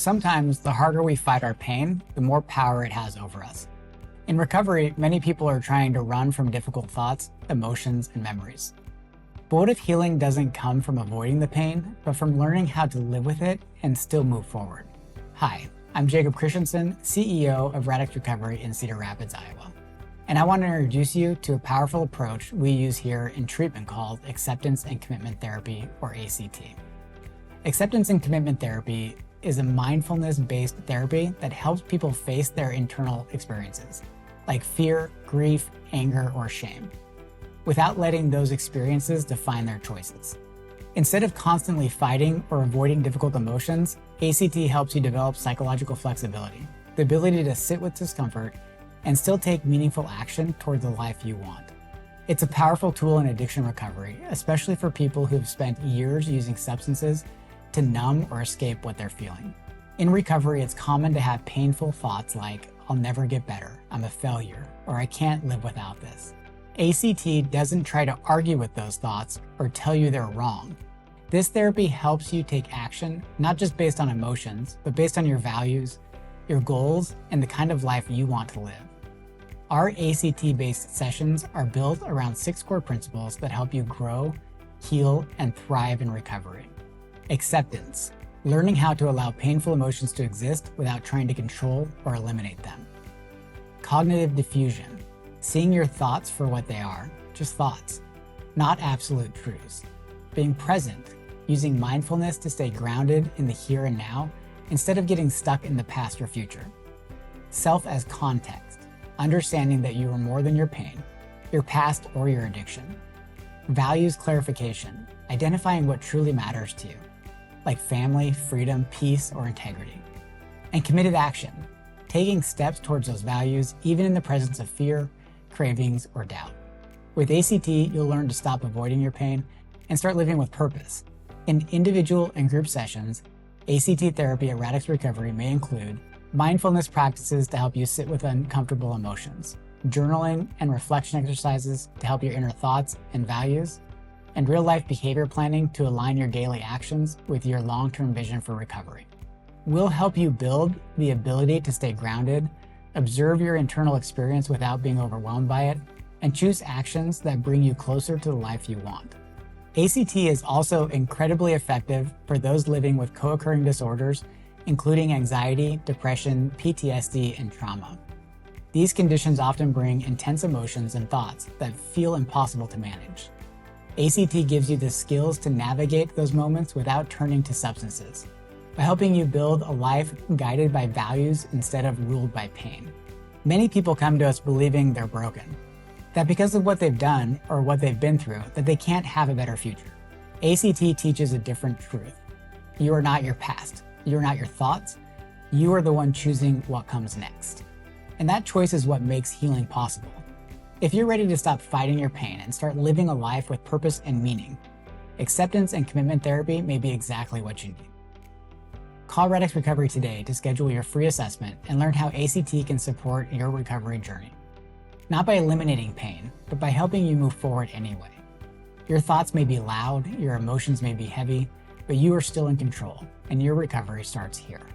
Sometimes the harder we fight our pain, the more power it has over us. In recovery, many people are trying to run from difficult thoughts, emotions, and memories. But what if healing doesn't come from avoiding the pain, but from learning how to live with it and still move forward? Hi, I'm Jacob Christenson, CEO of Radix Recovery in Cedar Rapids, Iowa. And I want to introduce you to a powerful approach we use here in treatment called Acceptance and Commitment Therapy, or ACT. Acceptance and Commitment Therapy is a mindfulness-based therapy that helps people face their internal experiences, like fear, grief, anger, or shame, without letting those experiences define their choices. Instead of constantly fighting or avoiding difficult emotions, ACT helps you develop psychological flexibility, the ability to sit with discomfort and still take meaningful action toward the life you want. It's a powerful tool in addiction recovery, especially for people who've spent years using substances to numb or escape what they're feeling. In recovery, it's common to have painful thoughts like, I'll never get better, I'm a failure, or I can't live without this. ACT doesn't try to argue with those thoughts or tell you they're wrong. This therapy helps you take action, not just based on emotions, but based on your values, your goals, and the kind of life you want to live. Our ACT-based sessions are built around 6 core principles that help you grow, heal, and thrive in recovery. Acceptance, learning how to allow painful emotions to exist without trying to control or eliminate them. Cognitive diffusion, seeing your thoughts for what they are, just thoughts, not absolute truths. Being present, using mindfulness to stay grounded in the here and now instead of getting stuck in the past or future. Self as context, understanding that you are more than your pain, your past, or your addiction. Values clarification, identifying what truly matters to you, like family, freedom, peace, or integrity. And committed action, taking steps towards those values even in the presence of fear, cravings, or doubt. With ACT, you'll learn to stop avoiding your pain and start living with purpose. In individual and group sessions, ACT therapy at Radix Recovery may include mindfulness practices to help you sit with uncomfortable emotions, journaling and reflection exercises to help your inner thoughts and values, and real-life behavior planning to align your daily actions with your long-term vision for recovery. We'll help you build the ability to stay grounded, observe your internal experience without being overwhelmed by it, and choose actions that bring you closer to the life you want. ACT is also incredibly effective for those living with co-occurring disorders, including anxiety, depression, PTSD, and trauma. These conditions often bring intense emotions and thoughts that feel impossible to manage. ACT gives you the skills to navigate those moments without turning to substances, by helping you build a life guided by values instead of ruled by pain. Many people come to us believing they're broken, that because of what they've done or what they've been through, that they can't have a better future. ACT teaches a different truth. You are not your past. You are not your thoughts. You are the one choosing what comes next. And that choice is what makes healing possible. If you're ready to stop fighting your pain and start living a life with purpose and meaning, acceptance and commitment therapy may be exactly what you need. Call Radix Recovery today to schedule your free assessment and learn how ACT can support your recovery journey. Not by eliminating pain, but by helping you move forward anyway. Your thoughts may be loud, your emotions may be heavy, but you are still in control, and your recovery starts here.